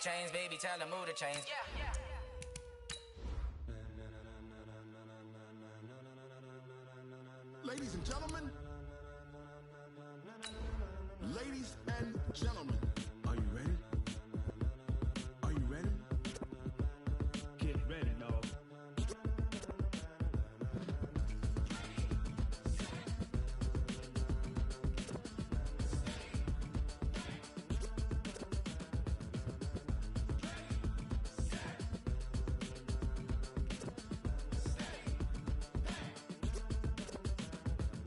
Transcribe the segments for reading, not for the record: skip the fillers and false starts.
chains, baby, tell them move the chains. Ladies and gentlemen, ladies and gentlemen, are you ready? Are you ready? Get ready, dog.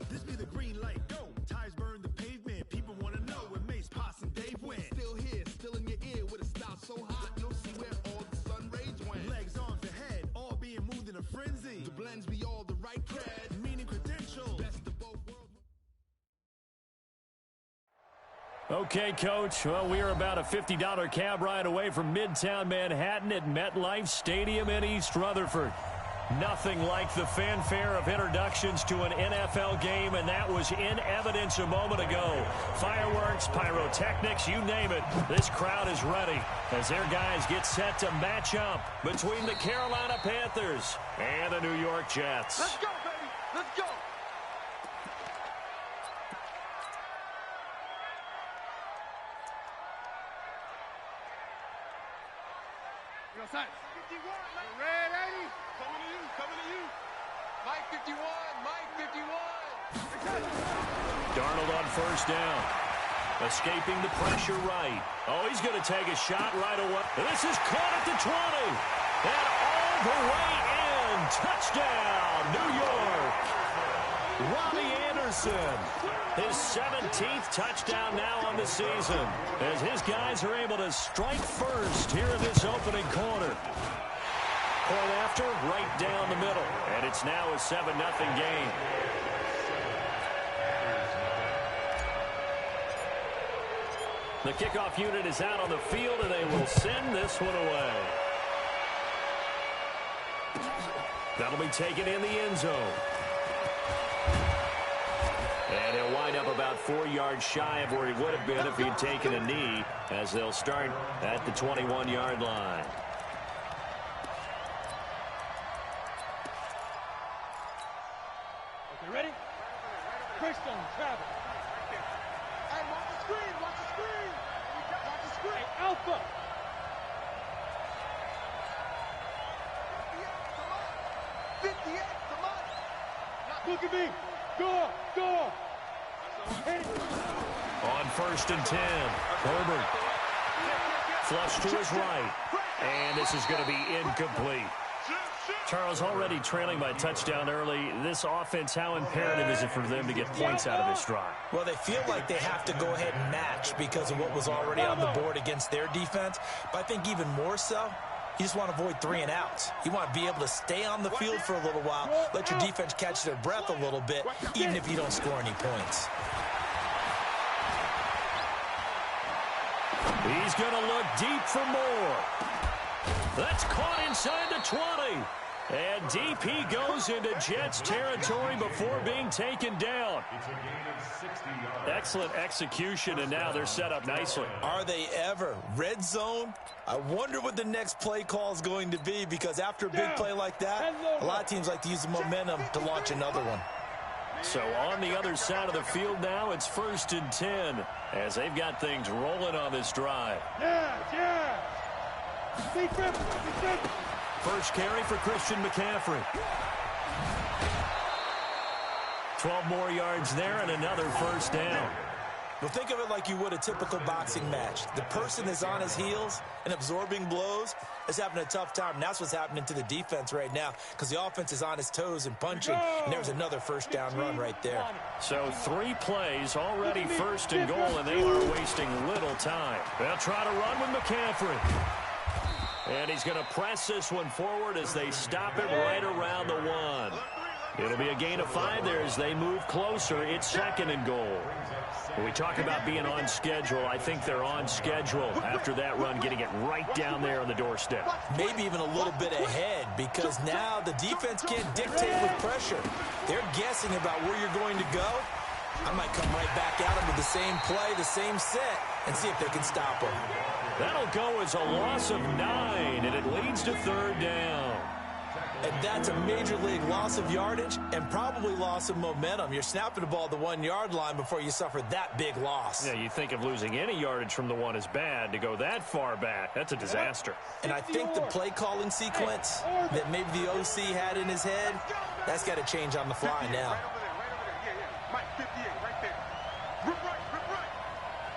This be the green light, go. Tires burn the pavement. People want to know where Mace, Poss, and Dave went. Still here, still in your ear with a style so hot, you'll see where all the sun rays went. Legs, arms, and head, all being moved in a frenzy. The blends be all the right cred, meaning credentials. Best of both worlds. Okay, Coach. Well, we are about a $50 cab ride away from Midtown Manhattan at MetLife Stadium in East Rutherford. Nothing like the fanfare of introductions to an NFL game, and that was in evidence a moment ago. Fireworks, pyrotechnics, you name it. This crowd is ready as their guys get set to match up between the Carolina Panthers and the New York Jets. Let's go, baby. Let's go. Yo, son. 51, red 80. Coming to you, coming to you. Mike 51, Mike 51. Darnold on first down. Escaping the pressure right. Oh, he's going to take a shot right away. This is caught at the 20. And all the way in. Touchdown, New York. Robbie Anderson. His 17th touchdown now on the season as his guys are able to strike first here in this opening quarter. Point after, right down the middle. And it's now a 7-0 game. The kickoff unit is out on the field, and they will send this one away. That'll be taken in the end zone. And he'll wind up about 4 yards shy of where he would have been if he'd taken a knee, as they'll start at the 21-yard line. Okay, ready? Christian, Travis. Hey, watch the screen, watch the screen. Watch the screen. Hey, Alpha. 58, come on. Look at me. Go, go. Hit it. On first and 10, Herbert. Flush to his right. And this is going to be incomplete. Charles, already trailing by touchdown early. This offense, how imperative is it for them to get points out of this drive? Well, they feel like they have to go ahead and match because of what was already on the board against their defense. But I think even more so, you just want to avoid 3 and outs. You want to be able to stay on the field for a little while, let your defense catch their breath a little bit, even if you don't score any points. He's going to look deep for more. That's caught inside the 20. And DP goes into Jets territory before being taken down. Excellent execution, and now they're set up nicely. Are they ever? Red zone? I wonder what the next play call is going to be, because after a big play like that, a lot of teams like to use the momentum to launch another one. So on the other side of the field now, it's first and 10 as they've got things rolling on this drive. Yeah. Secret. First carry for Christian McCaffrey. 12 more yards there and another first down. Well, think of it like you would a typical boxing match. The person is on his heels and absorbing blows is having a tough time. And that's what's happening to the defense right now, because the offense is on his toes and punching. And there's another first down run right there. So 3 plays, already first and goal, and they are wasting little time. They'll try to run with McCaffrey. And he's going to press this one forward as they stop it right around the 1. It'll be a gain of 5 there as they move closer. It's second and goal. When we talk about being on schedule, I think they're on schedule after that run, getting it right down there on the doorstep. Maybe even a little bit ahead, because now the defense can't dictate with pressure. They're guessing about where you're going to go. I might come right back at them with the same play, the same set, and see if they can stop them. That'll go as a loss of 9, and it leads to third down. And that's a major league loss of yardage and probably loss of momentum. You're snapping the ball to the 1-yard line before you suffer that big loss. Yeah, you think of losing any yardage from the 1 is bad. To go that far back, that's a disaster. And I think the play calling sequence that maybe the OC had in his head, that's got to change on the fly now. Right over there, right over there. Yeah, yeah. Mike, 58, right there. Rip right.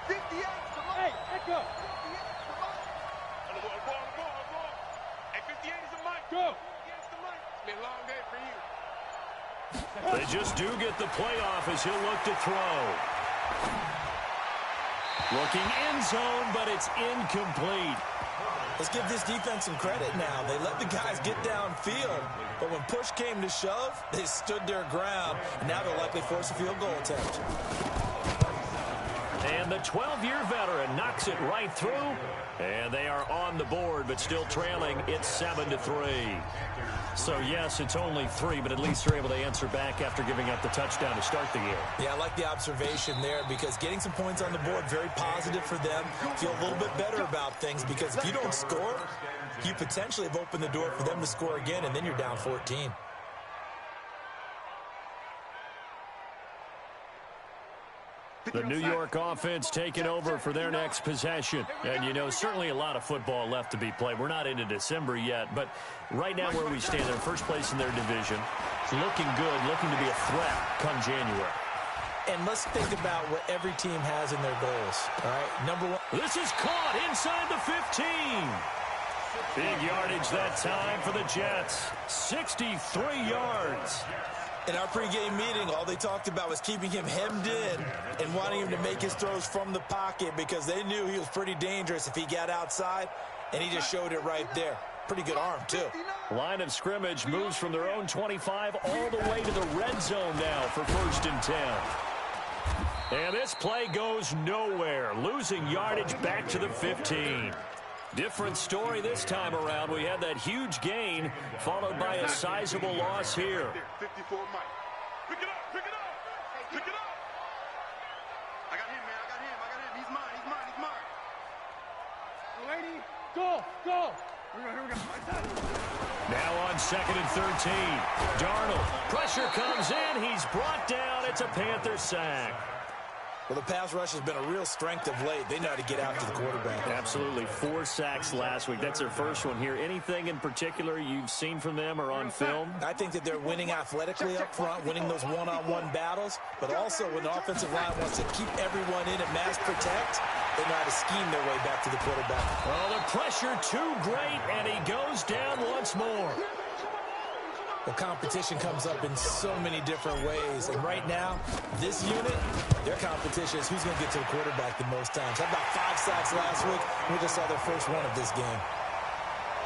58, come on. Hey, let go. 58, come on. On the ball. Hey, 58 is a Mike. Go. 58 is the Mike. It's been a long day for you. They just do get the playoff as he'll look to throw. Looking end zone, but it's incomplete. Let's give this defense some credit now. They let the guys get downfield, but when push came to shove, they stood their ground, and now they'll likely force a field goal attempt. And the 12-year veteran knocks it right through, and they are on the board, but still trailing. It's 7-3. So, yes, it's only 3, but at least they're able to answer back after giving up the touchdown to start the year. Yeah, I like the observation there because getting some points on the board, very positive for them. Feel a little bit better about things because if you don't score, you potentially have opened the door for them to score again, and then you're down 14. The New York offense taking over for their next possession. And, you know, certainly a lot of football left to be played. We're not into December yet, but right now where we stand, they're first place in their division. Looking good, looking to be a threat come January. And let's think about what every team has in their goals, all right? Number 1. This is caught inside the 15. Big yardage that time for the Jets. 63 yards. In our pregame meeting, all they talked about was keeping him hemmed in and wanting him to make his throws from the pocket because they knew he was pretty dangerous if he got outside, and he just showed it right there. Pretty good arm, too. Line of scrimmage moves from their own 25 all the way to the red zone now for 1st and 10. And this play goes nowhere, losing yardage back to the 15. Different story this time around. We had that huge gain followed by a sizable loss here. 54 Mike. Pick it up. Pick it up. I got him, man. I got him. He's mine. Lady, go. Here we go. Now on 2nd and 13. Darnold. Pressure comes in. He's brought down. It's a Panther sack. Well, the pass rush has been a real strength of late. They know how to get after the quarterback. Absolutely. 4 sacks last week. That's their first one here. Anything in particular you've seen from them or on film? I think that they're winning athletically up front, winning those one-on-one battles, but also when the offensive line wants to keep everyone in and mass protect, they know how to scheme their way back to the quarterback. Well, the pressure too great, and he goes down once more. Well, competition comes up in so many different ways. And right now, this unit, their competition is who's going to get to the quarterback the most times. How about 5 sacks last week? We just saw their first one of this game.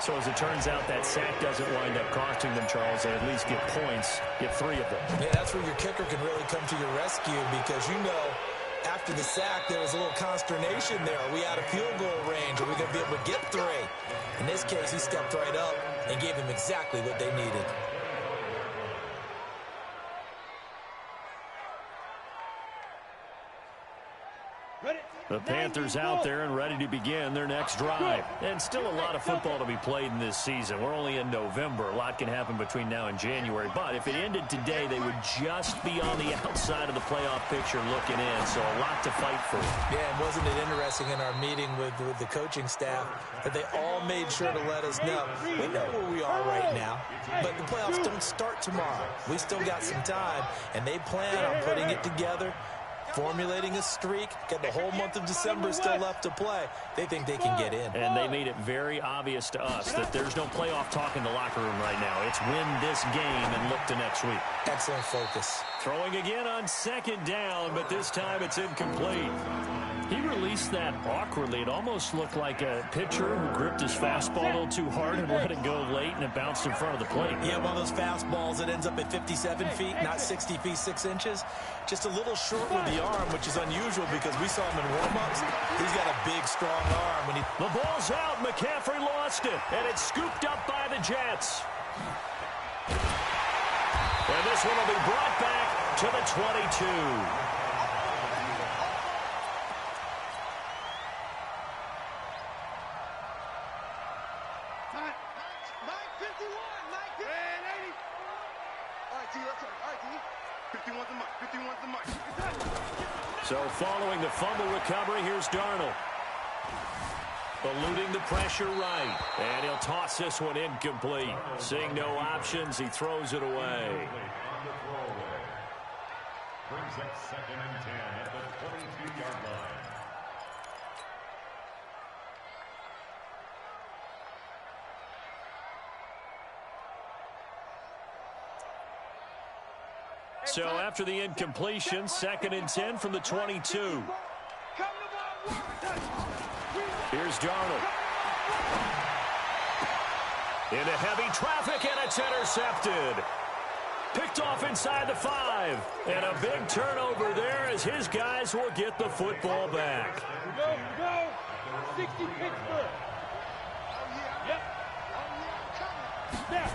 So as it turns out, that sack doesn't wind up costing them, Charles. They at least get points, get 3 of them. Yeah, that's where your kicker can really come to your rescue because you know after the sack there was a little consternation there. Are we out of field goal range? Are we going to be able to get 3? In this case, he stepped right up and gave them exactly what they needed. The Panthers out there and ready to begin their next drive. And still a lot of football to be played in this season. We're only in November. A lot can happen between now and January. But if it ended today, they would just be on the outside of the playoff picture looking in. So a lot to fight for. Yeah, and wasn't it interesting in our meeting with the coaching staff that they all made sure to let us know. We know where we are right now, but the playoffs don't start tomorrow. We still got some time, and they plan on putting it together, formulating a streak, got the whole month of December still left to play. They think they can get in. And they made it very obvious to us that there's no playoff talk in the locker room right now. It's win this game and look to next week. Excellent focus. Throwing again on 2nd down, but this time it's incomplete. He released that awkwardly. It almost looked like a pitcher who gripped his fastball a little too hard and let it go late, and it bounced in front of the plate. Yeah, one of those fastballs that ends up at 57 feet, not 60 feet, 6 inches. Just a little short with the arm, which is unusual because we saw him in warm-ups. He's got a big, strong arm. The ball's out. McCaffrey lost it, and it's scooped up by the Jets. And this one will be brought back to the 22. Mike 51. Mike 51. Red 80. All right, T, let's go. All right, T. 51's the Mike. 51's the Mike. So following the fumble recovery, here's Darnold. Eluding the pressure right. And he'll toss this one incomplete. Seeing no options, he throws it away. Brings up 2nd and 10 at the 22-yard line. So after the incompletion, 2nd and 10 from the 22. Here's Darnold. Into heavy traffic, and it's intercepted. Picked off inside the 5. And a big turnover there as his guys will get the football back. Go. 60 Pittsburgh. Yep. Snap.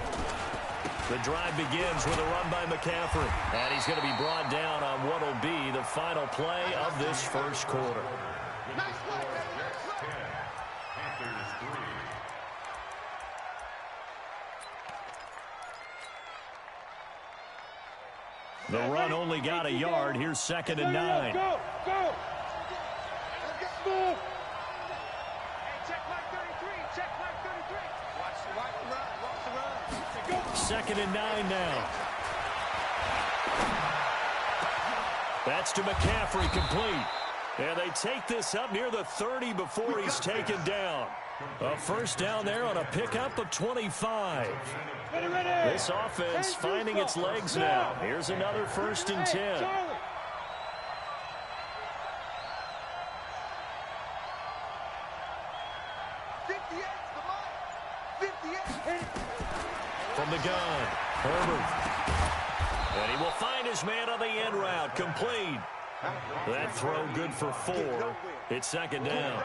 The drive begins with a run by McCaffrey. And he's going to be brought down on what will be the final play of this first quarter. Nice play, baby. Panthers 3. The run only got a yard. Here's 2nd and 9. Go. Move. Hey, check Mike 33. Check Mike 33. Watch the run. Watch the run. 2nd and 9 now. That's to McCaffrey, complete. And they take this up near the 30 before he's taken down. A first down there on a pickup of 25. This offense finding its legs now. Here's another 1st and 10. From the gun, Herbert. And he will find his man on the end route, complete. That throw good for 4. It's 2nd down.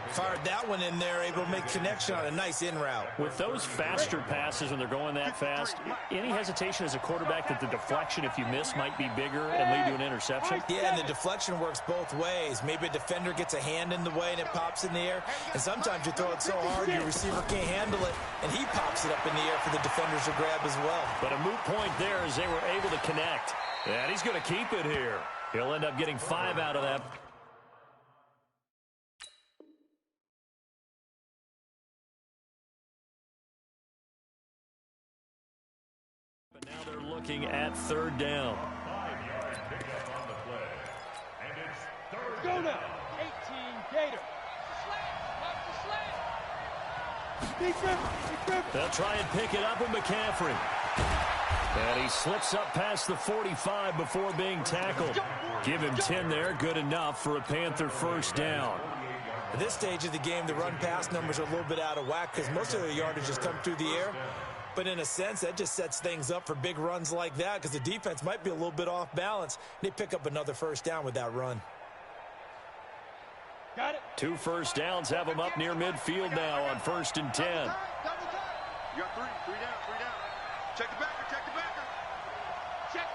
Fired that one in there, able to make connection on a nice in route. With those faster passes when they're going that fast, any hesitation as a quarterback that the deflection, if you miss, might be bigger and lead to an interception? Yeah, and the deflection works both ways. Maybe a defender gets a hand in the way and it pops in the air. And sometimes you throw it so hard your receiver can't handle it, and he pops it up in the air for the defenders to grab as well. But a moot point there as they were able to connect. And he's going to keep it here. He'll end up getting 5 out of that. But now they're looking at 3rd down. 5-yard pickup on the play. And it's 3rd Go now. 18 Gator. Deep river. They'll try and pick it up with McCaffrey. And he slips up past the 45 before being tackled. Give him 10 there, good enough for a Panther first down. At this stage of the game, the run-pass numbers are a little bit out of whack because most of their yardage has come through the air. But in a sense, that just sets things up for big runs like that because the defense might be a little bit off balance. They pick up another first down with that run. Got it. 2 first downs have them up near midfield now on 1st and 10. You got 3 down. Check the backer. Check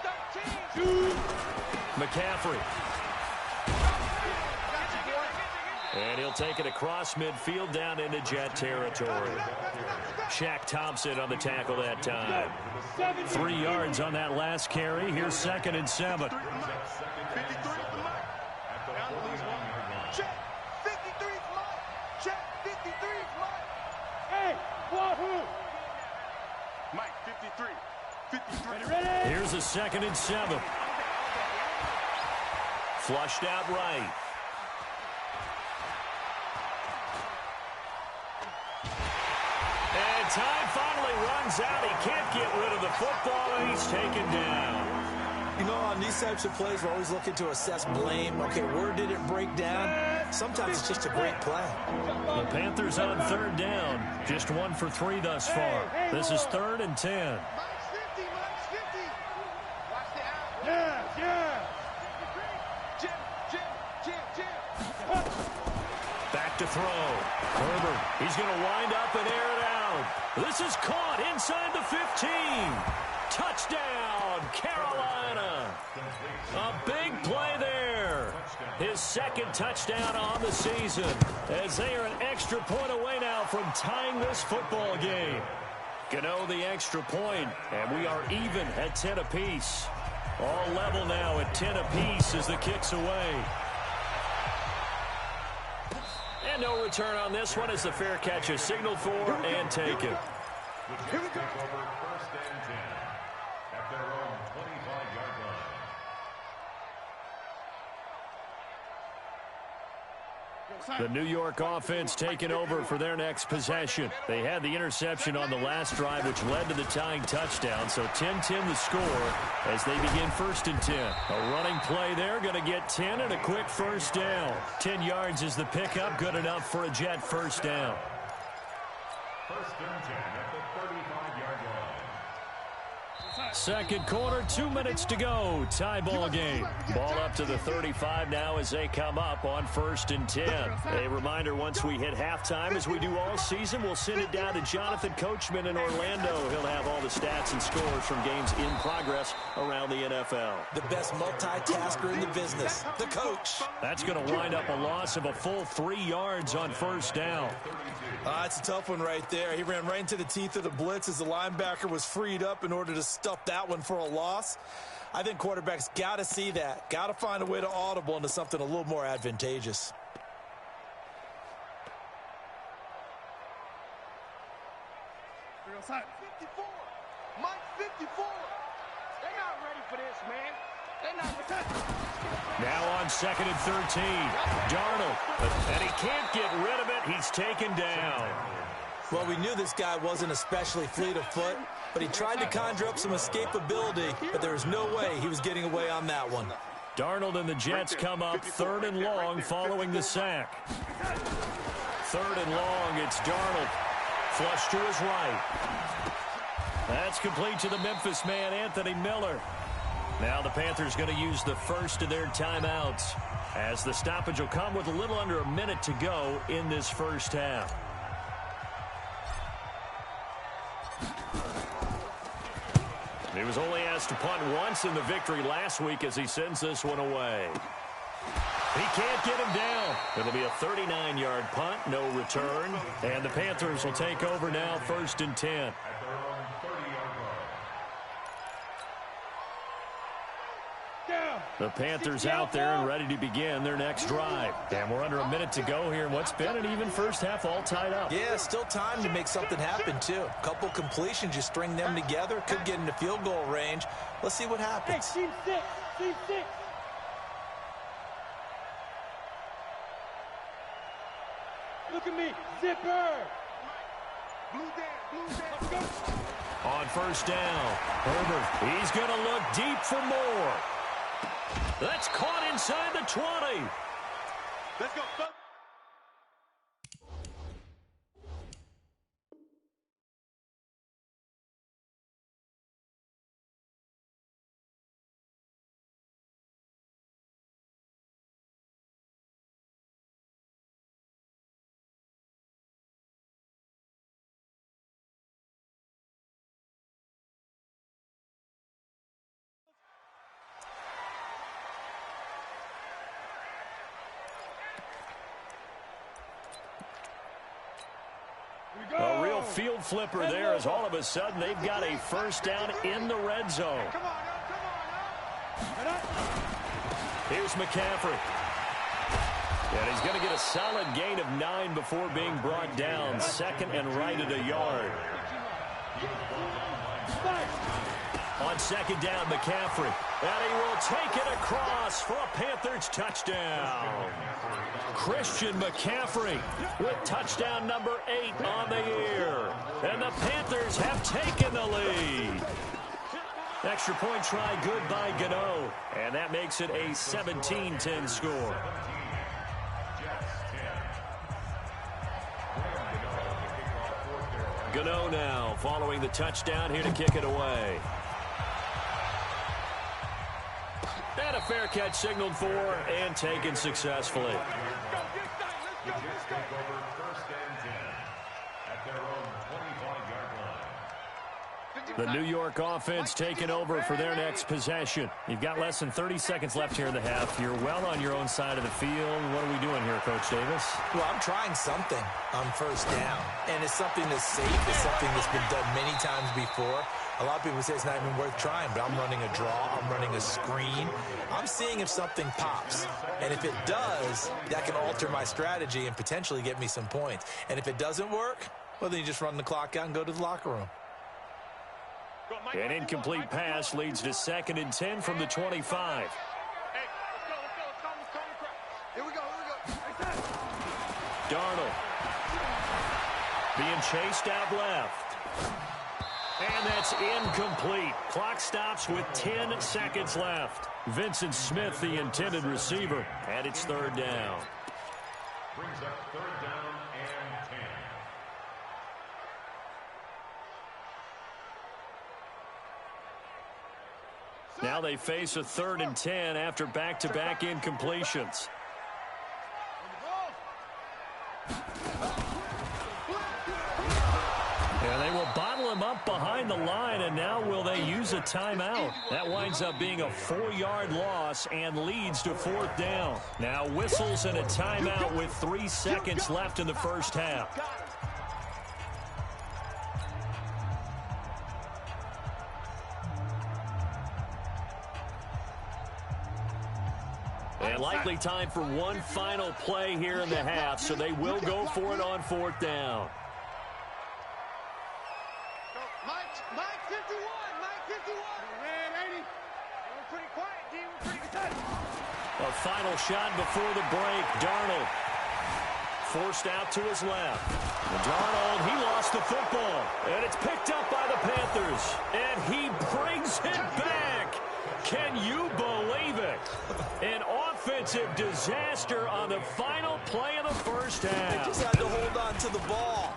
13. McCaffrey. And he'll take it across midfield down into Jet territory. Shaq Thompson on the tackle that time. 3 yards on that last carry. Here's 2nd and 7. 53 is the Mike. Check 53 is Mike. Check 53 is Mike. Hey, Wahoo. Mike 53. 53. Ready? Here's a 2nd and 7. Flushed out right. And time finally runs out. He can't get rid of the football, and he's taken down. You know, on these types of plays, we're always looking to assess blame. Okay, where did it break down? Sometimes it's just a great play. The Panthers on 3rd down. Just 1 for 3 thus far. This is 3rd and 10. Mike's 50. Watch the out. Yeah. Jim. Back to throw. Herbert, he's going to wind up and air it out. This is caught inside the 15. Touchdown, Carolina. A big play there. His 2nd touchdown on the season as they are an extra point away now from tying this football game. Gano the extra point, and we are even at 10 apiece. All level now at 10 apiece as the kick's away. And no return on this one as the fair catch is signaled for and taken. Here we go. First and 10 at their own 25-yard line. The New York offense taking over for their next possession. They had the interception on the last drive, which led to the tying touchdown. So 10-10 the score as they begin first and 10. A running play there, going to get 10 and a quick first down. 10 yards is the pickup, good enough for a Jet first down. First and 10 at the 35-yard line. Second quarter, 2 minutes to go. Tie ball game. Ball up to the 35 now as they come up on first and 10. A reminder, once we hit halftime, as we do all season, we'll send it down to Jonathan Coachman in Orlando. He'll have all the stats and scores from games in progress around the NFL. The best multitasker in the business, the coach. That's going to wind up a loss of a full 3 yards on first down. It's a tough one right there. He ran right into the teeth of the blitz as the linebacker was freed up in order to stuff that one for a loss. I think quarterbacks got to see that. Got to find a way to audible into something a little more advantageous. Side 54. Mike 54. They're not ready for this, man. They're not. Now on second and 13. Darnold. And he can't get rid of it. He's taken down. Well, we knew this guy wasn't especially fleet of foot, but he tried to conjure up some escapability, but there was no way he was getting away on that one. Darnold and the Jets come up third and long following the sack. Third and long, it's Darnold. Flush to his right. That's complete to the Memphis man, Anthony Miller. Now the Panthers going to use the first of their timeouts, as the stoppage will come with a little under a minute to go in this first half. He was only asked to punt once in the victory last week as he sends this one away. He can't get him down. It'll be a 39-yard punt, no return. And the Panthers will take over now, first and 10. The Panthers out there and ready to begin their next drive. And we're under a minute to go here in what's been an even first half, all tied up. Yeah, still time to make something happen, too. A couple completions, you string them together, could get into field goal range. Let's see what happens. Hey, team six, team six. Look at me, zipper. Blue down, let's go. On first down, Herbert, he's going to look deep for more. That's caught inside the 20. Let's go, folks. A real field flipper there as all of a sudden they've got a first down in the red zone. Come on, come on. Here's McCaffrey. And he's going to get a solid gain of 9 before being brought down. Second and right at a yard. On second down, McCaffrey. And he will take it across for a Panthers touchdown. Christian McCaffrey with touchdown number 8 on the year. And the Panthers have taken the lead. Extra point try good by Gano. And that makes it a 17-10 score. Gano now following the touchdown here to kick it away. And a fair catch signaled for and taken successfully. The Jets take over first and 10 at their own 25-yard The New York offense taking over for their next possession. You've got less than 30 seconds left here in the half. You're well on your own side of the field. What are we doing here, Coach Davis? Well, I'm trying something on first down, and it's something that's safe. It's something that's been done many times before. A lot of people say it's not even worth trying, but I'm running a draw. I'm running a screen. I'm seeing if something pops. And if it does, that can alter my strategy and potentially get me some points. And if it doesn't work, well, then you just run the clock out and go to the locker room. An incomplete pass leads to 2nd and 10 from the 25. Here we go. Darnold being chased out left. And that's incomplete. Clock stops with 10 seconds left. Vincent Smith, the intended receiver, and it's 3rd down. Brings up 3rd down and 10. Now they face a 3rd and 10 after back-to-back incompletions. And they will bottle him up behind the line, and now will they use a timeout? That winds up being a 4-yard loss and leads to 4th down. Now whistles and a timeout with 3 seconds left in the first half. And likely time for one final play here in the half, so they will go for it on 4th down. Mike 51. Red 80. We're pretty quiet, D. We're pretty good. A final shot before the break. Darnold forced out to his left. Darnold, he lost the football. And it's picked up by the Panthers. And he brings it back. Can you believe it? An offensive disaster on the final play of the first half. They just had to hold on to the ball.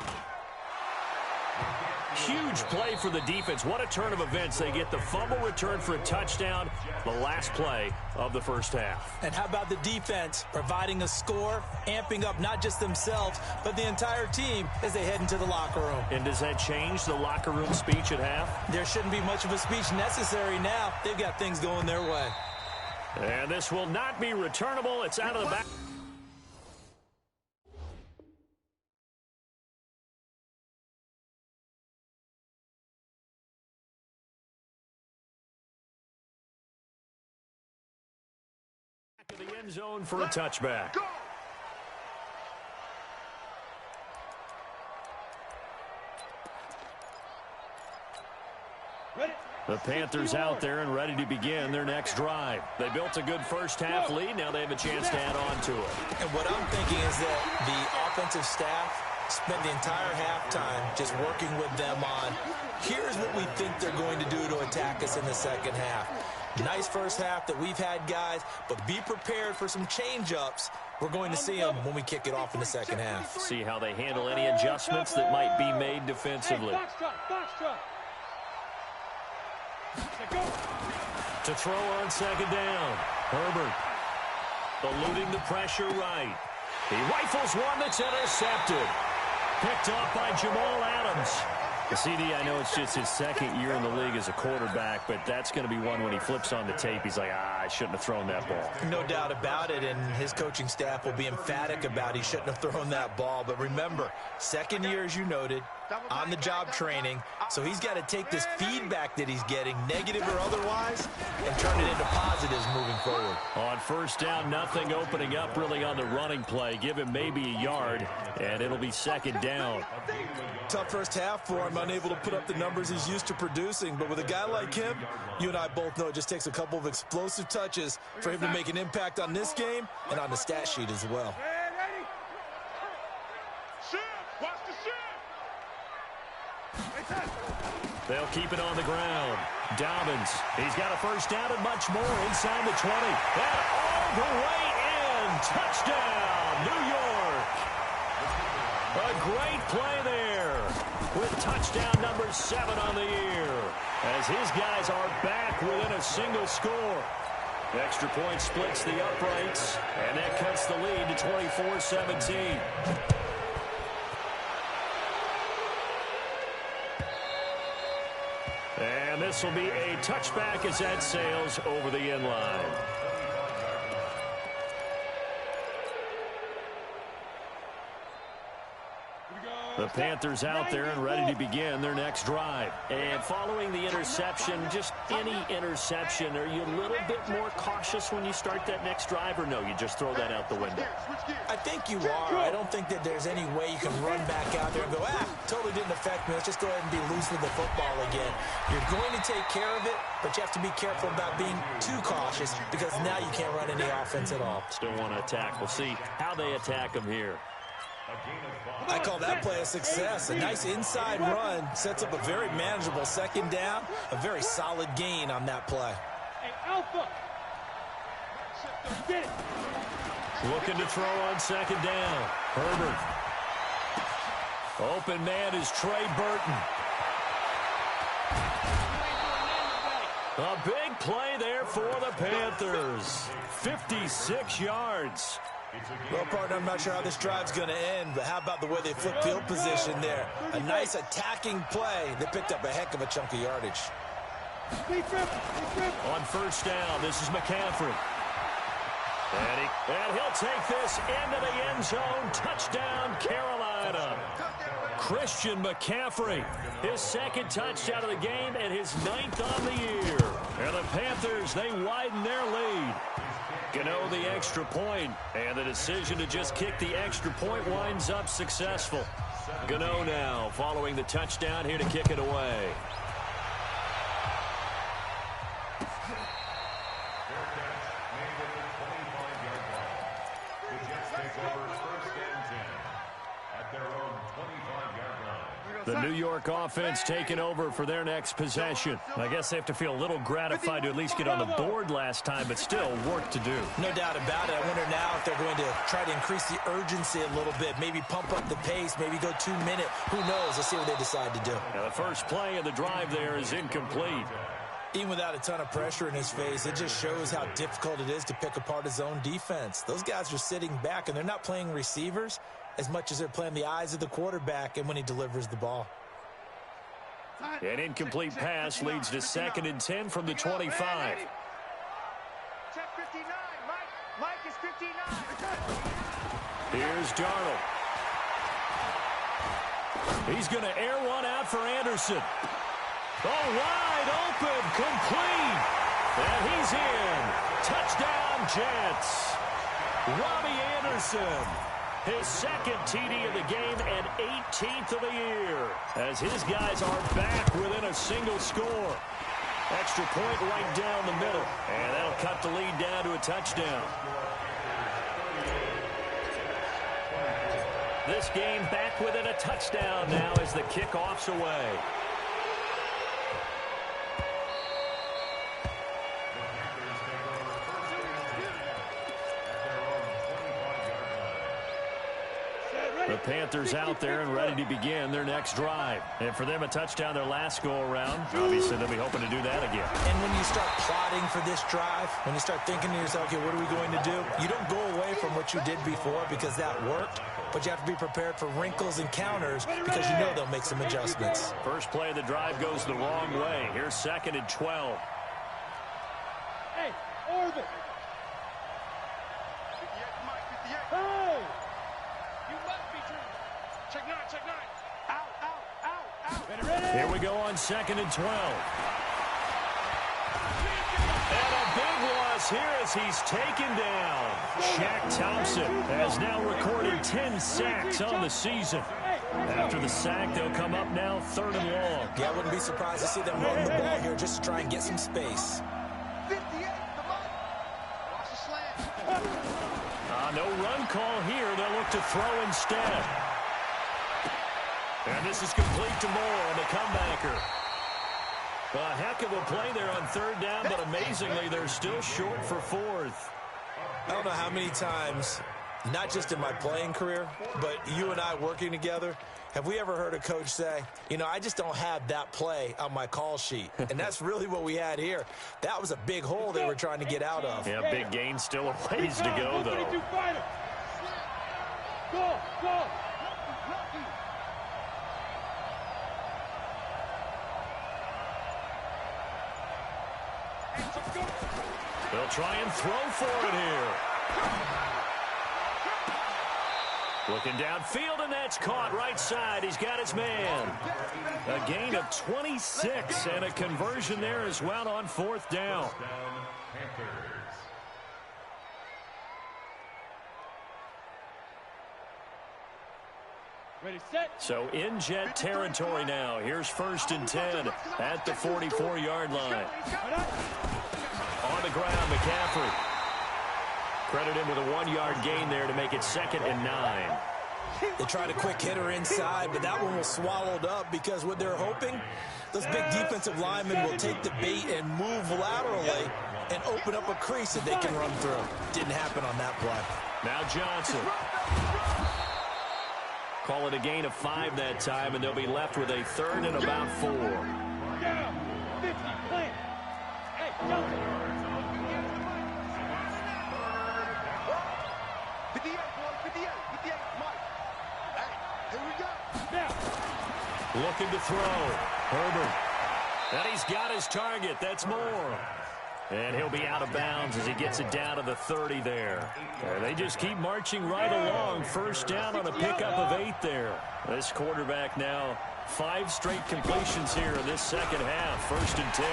Huge play for the defense. What a turn of events. They get the fumble return for a touchdown, the last play of the first half. And how about the defense providing a score, amping up not just themselves, but the entire team as they head into the locker room. And does that change the locker room speech at half? There shouldn't be much of a speech necessary now. They've got things going their way. And this will not be returnable. It's out of the back. To the end zone for a touchback. The Panthers out there and ready to begin their next drive. They built a good first half lead. Now they have a chance to add on to it. And what I'm thinking is that the offensive staff spent the entire halftime just working with them on, here's what we think they're going to do to attack us in the second half. Nice first half that we've had, guys, but be prepared for some change-ups. We're going to see them when we kick it off in the second half. See how they handle any adjustments that might be made defensively. To throw on second down. Herbert eluding the pressure right. He rifles one that's intercepted. Picked up by Jamal Adams. CD, I know it's just his second year in the league as a quarterback, but that's going to be one when he flips on the tape. He's like, I shouldn't have thrown that ball. No doubt about it, and his coaching staff will be emphatic about he shouldn't have thrown that ball. But remember, second year, as you noted, on-the-job training, so he's got to take this feedback that he's getting, negative or otherwise, and turn it into positives moving forward. On first down, nothing opening up really on the running play. Give him maybe a yard, and it'll be second down. Tough first half for him, unable to put up the numbers he's used to producing. But with a guy like him, you and I both know it just takes a couple of explosive touches for him to make an impact on this game and on the stat sheet as well. They'll keep it on the ground. Dobbins, he's got a first down and much more inside the 20. And all the way in. Touchdown, New York. A great play there with touchdown number 7 on the year as his guys are back within a single score. Extra point splits the uprights, and that cuts the lead to 24-17. And this will be a touchback as that sails over the end line. The Panthers out there and ready to begin their next drive. And following the interception, just any interception, are you a little bit more cautious when you start that next drive, or no, you just throw that out the window? I think you are. I don't think that there's any way you can run back out there and go, totally didn't affect me. Let's just go ahead and be loose with the football again. You're going to take care of it, but you have to be careful about being too cautious because now you can't run any offense at all. Still want to attack. We'll see how they attack them here. I call that play a success. A nice inside run sets up a very manageable second down. A very solid gain on that play. Hey, Alpha! Get it! Looking to throw on second down. Herbert. Open man is Trey Burton. A big play there for the Panthers. 56 yards. Well, partner, I'm not sure how this drive's going to end, but how about the way they flip field position there? A nice attacking play. They picked up a heck of a chunk of yardage. On first down, this is McCaffrey. And he'll take this into the end zone. Touchdown, Carolina. Christian McCaffrey, his second touchdown of the game and his 9th on the year. And the Panthers, they widen their lead. Gano the extra point, and the decision to just kick the extra point winds up successful. Gano now following the touchdown here to kick it away. The New York offense taking over for their next possession. I guess they have to feel a little gratified to at least get on the board last time, but still work to do. No doubt about it. I wonder now if they're going to try to increase the urgency a little bit, maybe pump up the pace, maybe go 2 minute. Who knows? Let's see what they decide to do. Now the first play of the drive there is incomplete. Even without a ton of pressure in his face, it just shows how difficult it is to pick apart his own defense. Those guys are sitting back, and they're not playing receivers as much as they're playing the eyes of the quarterback and when he delivers the ball. An incomplete pass leads to 2nd and 10 from the 25. Check 59. Mike is 59. Here's Darnold. He's going to air one out for Anderson. Oh, wide open, complete. And he's in. Touchdown, Jets. Robbie Anderson. His second TD of the game and 18th of the year. As his guys are back within a single score. Extra point right down the middle. And that'll cut the lead down to a touchdown. This game back within a touchdown now as the kickoff's away. The Panthers out there and ready to begin their next drive. And for them, a touchdown their last go-around. Obviously, they'll be hoping to do that again. And when you start plotting for this drive, when you start thinking to yourself, okay, what are we going to do? You don't go away from what you did before because that worked, but you have to be prepared for wrinkles and counters because you know they'll make some adjustments. First play of the drive goes the wrong way. Here's 2nd and 12. Hey, orbit. 58, Mike, 58. Hey! You must be true. Check 9, check 9. Out. Ready? Here we go on 2nd and 12. And a big loss here as he's taken down. Shaq Thompson has now recorded 10 sacks on the season. After the sack, they'll come up now 3rd and long. Yeah, I wouldn't be surprised to see them run the ball here just to try and get some space. 58, come on. Watch the slant. No run call here. They'll look to throw instead. And this is complete to Moore on the comebacker. A heck of a play there on 3rd down, but amazingly, they're still short for 4th. I don't know how many times, not just in my playing career, but you and I working together, have we ever heard a coach say, you know, I just don't have that play on my call sheet. And that's really what we had here. That was a big hole they were trying to get out of. Yeah, big gain, still a ways to go, though. Go! They'll try and throw for it here. Looking downfield, and that's caught right side. He's got his man. A gain of 26 and a conversion there as well on 4th down. Ready, set. So in Jet territory now. Here's 1st and 10 at the 44-yard line. On the ground, McCaffrey. Credit him with a 1-yard gain there to make it 2nd and 9. They tried a quick hitter inside, but that one was swallowed up because what they're hoping, those big defensive linemen will take the bait and move laterally and open up a crease that they can run through. Didn't happen on that play. Now Johnson. Call it a gain of 5 that time, and they'll be left with a 3rd and about 4. Down. 50. Plant. Hey, Johnson. 58, boy, 58, 58, Mike. Hey, here we go. Now. Looking to throw. Herbert. And he's got his target. That's more. And he'll be out of bounds as he gets it down to the 30 there. They just keep marching right along. 1st down on a pickup of 8 there. This quarterback now 5 straight completions here in this 2nd half. 1st and 10.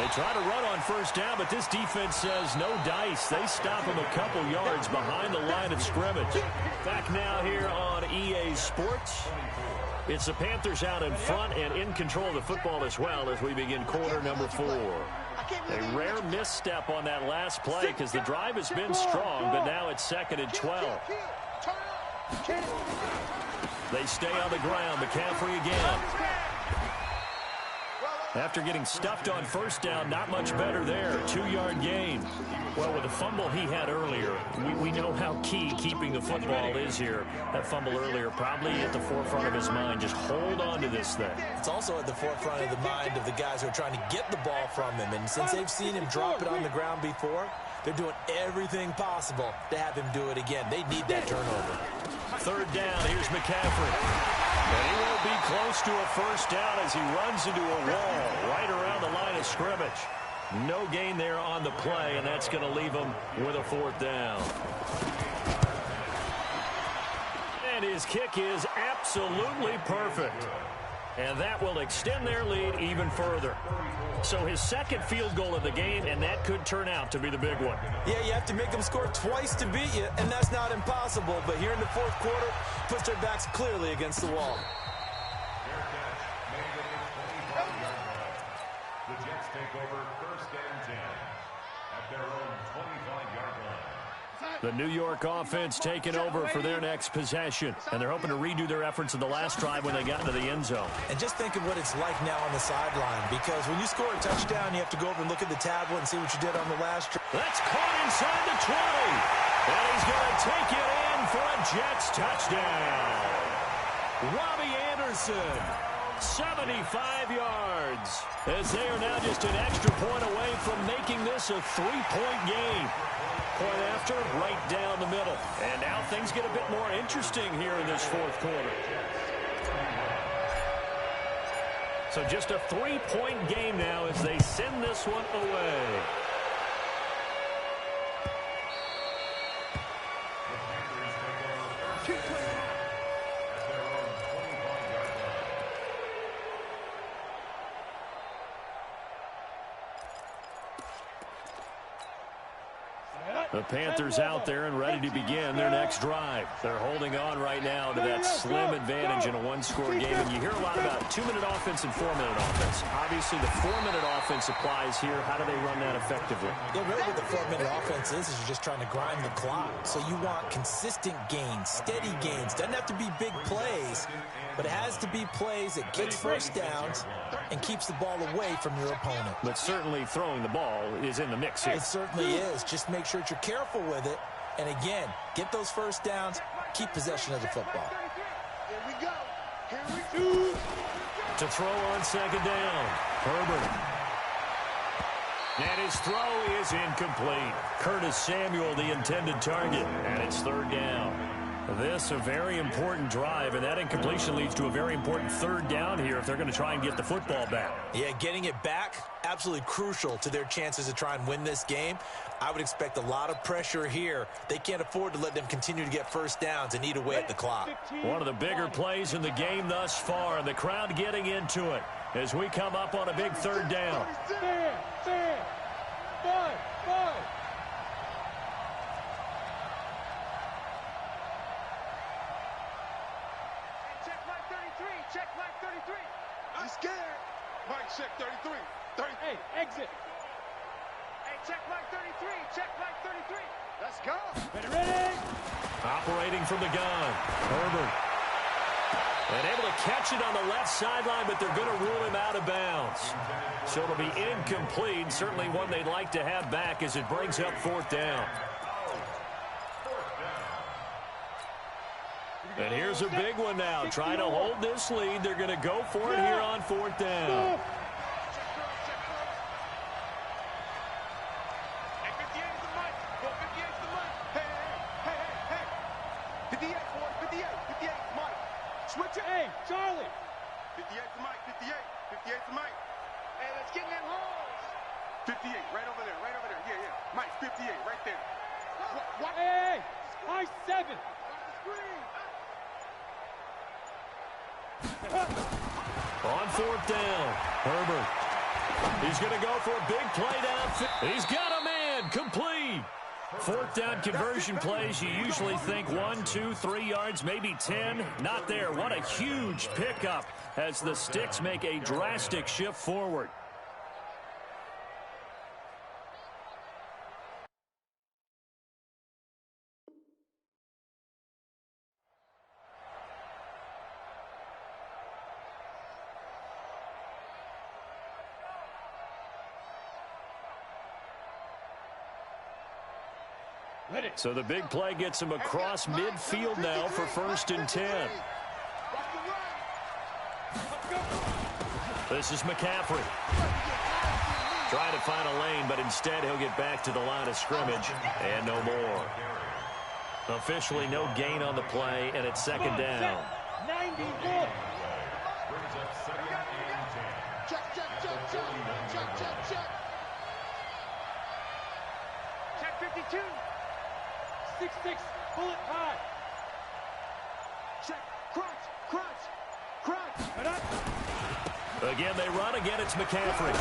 They try to run on 1st down, but this defense says no dice. They stop him a couple yards behind the line of scrimmage. Back now here on EA Sports. It's the Panthers out in front and in control of the football as well as we begin quarter number 4. A rare misstep on that last play because the drive has been strong, but now it's 2nd and 12. They stay on the ground. McCaffrey again. After getting stuffed on 1st down, not much better there. 2-yard gain. Well, with the fumble he had earlier, we know how key keeping the football is here. That fumble earlier probably at the forefront of his mind. Just hold on to this thing. It's also at the forefront of the mind of the guys who are trying to get the ball from him. And since they've seen him drop it on the ground before, they're doing everything possible to have him do it again. They need that turnover. 3rd down. Here's McCaffrey. And he won't be close to a 1st down as he runs into a wall right around the line of scrimmage. No gain there on the play, and that's going to leave him with a 4th down. And his kick is absolutely perfect. And that will extend their lead even further. So his 2nd field goal of the game, and that could turn out to be the big one. Yeah, you have to make them score twice to beat you, and that's not impossible. But here in the 4th quarter, puts their backs clearly against the wall. The Jets take over 1st and 10 at their own 25-yard line. The New York offense taking over for their next possession. And they're hoping to redo their efforts in the last drive when they got into the end zone. And just think of what it's like now on the sideline, because when you score a touchdown, you have to go over and look at the tablet and see what you did on the last drive. That's caught inside the 20. And he's going to take it in for a Jets touchdown. Robbie Anderson, 75 yards. As they are now just an extra point away from making this a 3-point game. Point after, right down the middle. And now things get a bit more interesting here in this 4th quarter. So just a 3-point game now as they send this one away. The Panthers out there and ready to begin their next drive. They're holding on right now to that slim advantage in a 1-score game. And you hear a lot about 2-minute offense and 4-minute offense. Obviously, the 4-minute offense applies here. How do they run that effectively? Yeah, really what the 4-minute offense is you're just trying to grind the clock. So you want consistent gains, steady gains. Doesn't have to be big plays, but it has to be plays that gets 1st downs and keeps the ball away from your opponent. But certainly throwing the ball is in the mix here. It certainly is. Just make sure that you're careful with it. And again, get those 1st downs, keep possession of the football. Here we go. Here we go. To throw on 2nd down, Herbert. And his throw is incomplete. Curtis Samuel, the intended target, and it's 3rd down. This a very important drive, and that incompletion leads to a very important third down here if they're going to try and get the football back. Yeah, getting it back, absolutely crucial to their chances to try and win this game. I would expect a lot of pressure here. They can't afford to let them continue to get first downs and eat away at the clock. One of the bigger plays in the game thus far, and the crowd getting into it as we come up on a big third down. Stand. 5. Check Mike 33. I'm scared. Mike, check 33. Hey, exit. Hey, check Mike 33. Check Mike 33. Let's go. Ready? Operating from the gun, Herbert. And able to catch it on the left sideline, but they're going to rule him out of bounds. So it'll be incomplete. Certainly one they'd like to have back as it brings up fourth down. And here's a big one now. Trying to hold this lead. They're going to go for it here on fourth down. Hey, 58 is the mic. 58 is the mic. Hey. 58, boy. 58 is Mike. Switch it. Hey, Charlie. 58 is the mic. 58 is the mic. Hey, let's get in them holes. 58, right over there. Yeah. Mike, 58, right there. What? Hey, high 7. Watch the screen. On fourth down, Herbert. He's going to go for a big play downfield. He's got a man, complete. Fourth down conversion plays, you usually think 1, 2, 3 yards, maybe 10. Not there. What a huge pickup as the Sticks make a drastic shift forward. So the big play gets him across midfield now for 1st and 10. This is McCaffrey. Trying to find a lane, but instead he'll get back to the line of scrimmage and no more. Officially no gain on the play, and it's 2nd down. 91. Check 52. 6-6, bullet high. Check, crunch. Again, they run. Again, it's McCaffrey.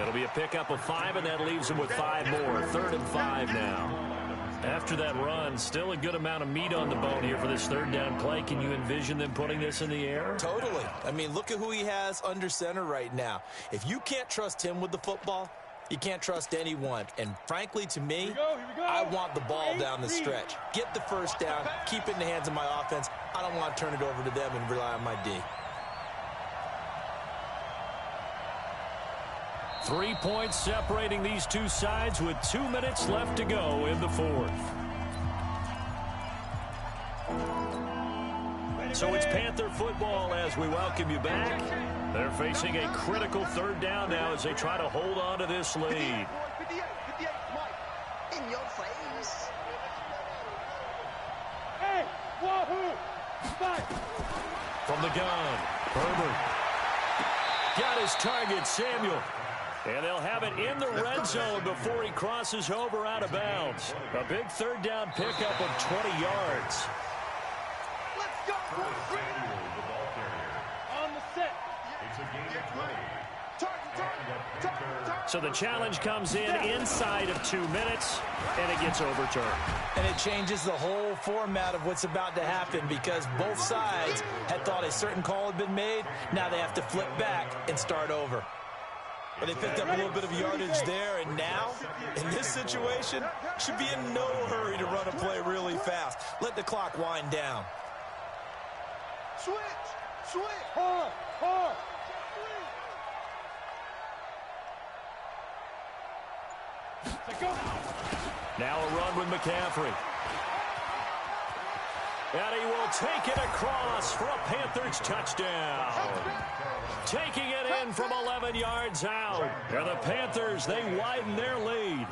It'll be a pickup of 5, and that leaves him with 5 more. 3rd and 5 now. After that run, still a good amount of meat on the bone here for this 3rd down play. Can you envision them putting this in the air? Totally. I mean, look at who he has under center right now. If you can't trust him with the football, you can't trust anyone. And frankly, to me, Here we go. I want the ball down the stretch. Get the first down, keep it in the hands of my offense. I don't want to turn it over to them and rely on my D. 3 points separating these two sides with 2 minutes left to go in the 4th. So it's Panther football as we welcome you back. They're facing a critical 3rd down now as they try to hold on to this lead. 58, Mike. In your face. Hey, wahoo. 5. From the gun, Herbert. Got his target, Samuel. And they'll have it in the red zone before he crosses over out of bounds. A big 3rd down pickup of 20 yards. Let's go. On the set. So the challenge comes in inside of 2 minutes, and it gets overturned. And it changes the whole format of what's about to happen because both sides had thought a certain call had been made. Now they have to flip back and start over. But they picked up a little bit of yardage there, and now, in this situation, should be in no hurry to run a play really fast. Let the clock wind down. Switch. Hard. Now a run with McCaffrey. And he will take it across for a Panthers touchdown. Taking it in from 11 yards out. And the Panthers, they widen their lead.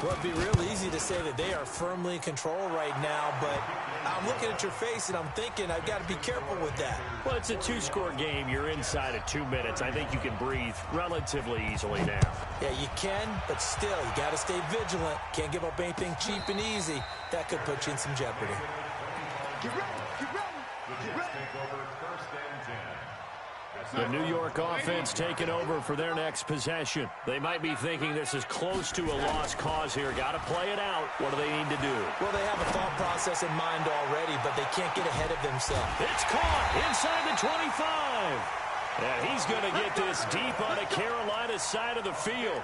Well, it'd be real easy to say that they are firmly in control right now, but I'm looking at your face and I'm thinking I've got to be careful with that. Well, it's a two-score game. You're inside of 2 minutes. I think you can breathe relatively easily now. Yeah, you can, but still, you got to stay vigilant. Can't give up anything cheap and easy. That could put you in some jeopardy. Get ready, get ready, get ready. Take over 1st and 10. The New York offense taking over for their next possession. They might be thinking this is close to a lost cause here. Got to play it out. What do they need to do? Well, they have a thought process in mind already, but they can't get ahead of themselves. It's caught inside the 25. And he's going to get this deep on the Carolina side of the field.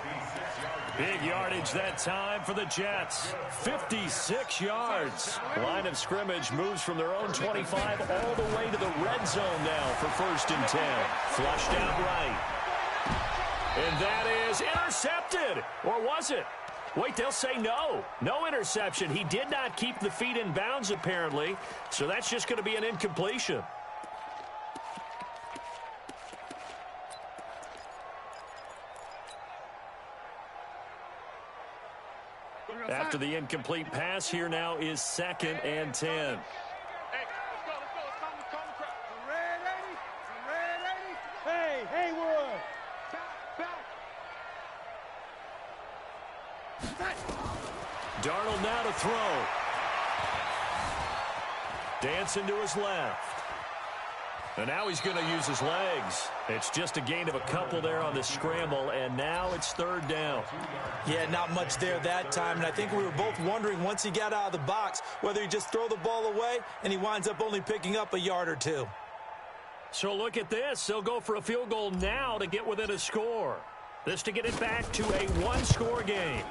Big yardage that time for the Jets. 56 yards. Line of scrimmage moves from their own 25 all the way to the red zone now for 1st and 10. Flushed out right. And that is intercepted. Or was it? Wait, they'll say no. No interception. He did not keep the feet in bounds, apparently. So that's just going to be an incompletion. After the incomplete pass, here now is 2nd and 10. Hey, let's go. It's time to calm the crowd. Hey, Haywood. Back. Darnold now to throw. Dancing to his left. And now he's going to use his legs. It's just a gain of a couple there on the scramble, and now it's 3rd down. Yeah, not much there that time, and I think we were both wondering once he got out of the box whether he just throw the ball away and he winds up only picking up a yard or two. So look at this. They'll go for a field goal now to get within a score. This to get it back to a one-score game.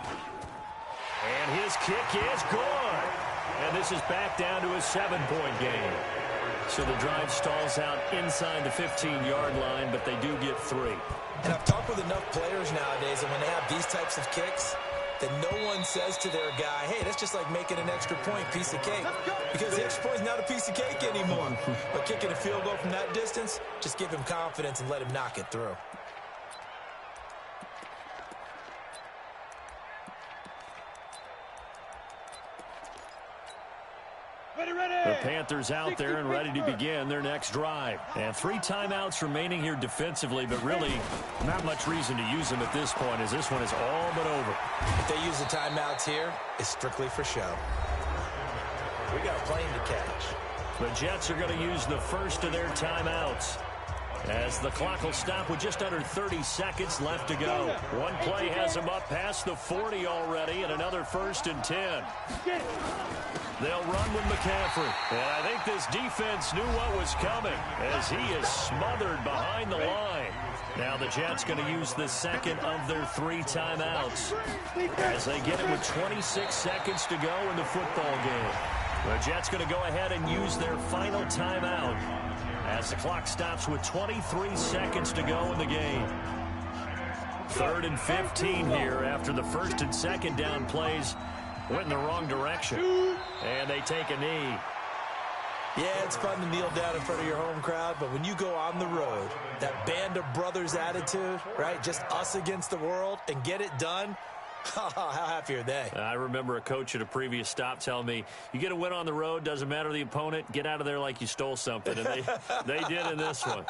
And his kick is good. And this is back down to a 7-point game. So the drive stalls out inside the 15-yard line, but they do get 3. And I've talked with enough players nowadays, and when they have these types of kicks, that no one says to their guy, hey, that's just like making an extra point, piece of cake. Because the extra point's not a piece of cake anymore. But kicking a field goal from that distance, just give him confidence and let him knock it through. The Panthers out there and ready to begin their next drive. And 3 timeouts remaining here defensively, but really not much reason to use them at this point, as this one is all but over. If they use the timeouts here, it's strictly for show. We got a plane to catch. The Jets are going to use the first of their timeouts, as the clock will stop with just under 30 seconds left to go. One play has them up past the 40 already, and another 1st and 10. They'll run with McCaffrey. And I think this defense knew what was coming, as he is smothered behind the line. Now the Jets going to use the second of their 3 timeouts, as they get it with 26 seconds to go in the football game. The Jets going to go ahead and use their final timeout, as the clock stops with 23 seconds to go in the game. 3rd and 15 here after the 1st and 2nd down plays went in the wrong direction. And they take a knee. Yeah, it's fun to kneel down in front of your home crowd, but when you go on the road, that band of brothers attitude, right, just us against the world, and get it done, how happy are they? I remember a coach at a previous stop telling me, you get a win on the road, doesn't matter the opponent, get out of there like you stole something. And they did in this one.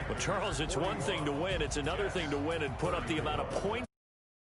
Well, Charles, it's one thing to win. It's another thing to win and put up the amount of points.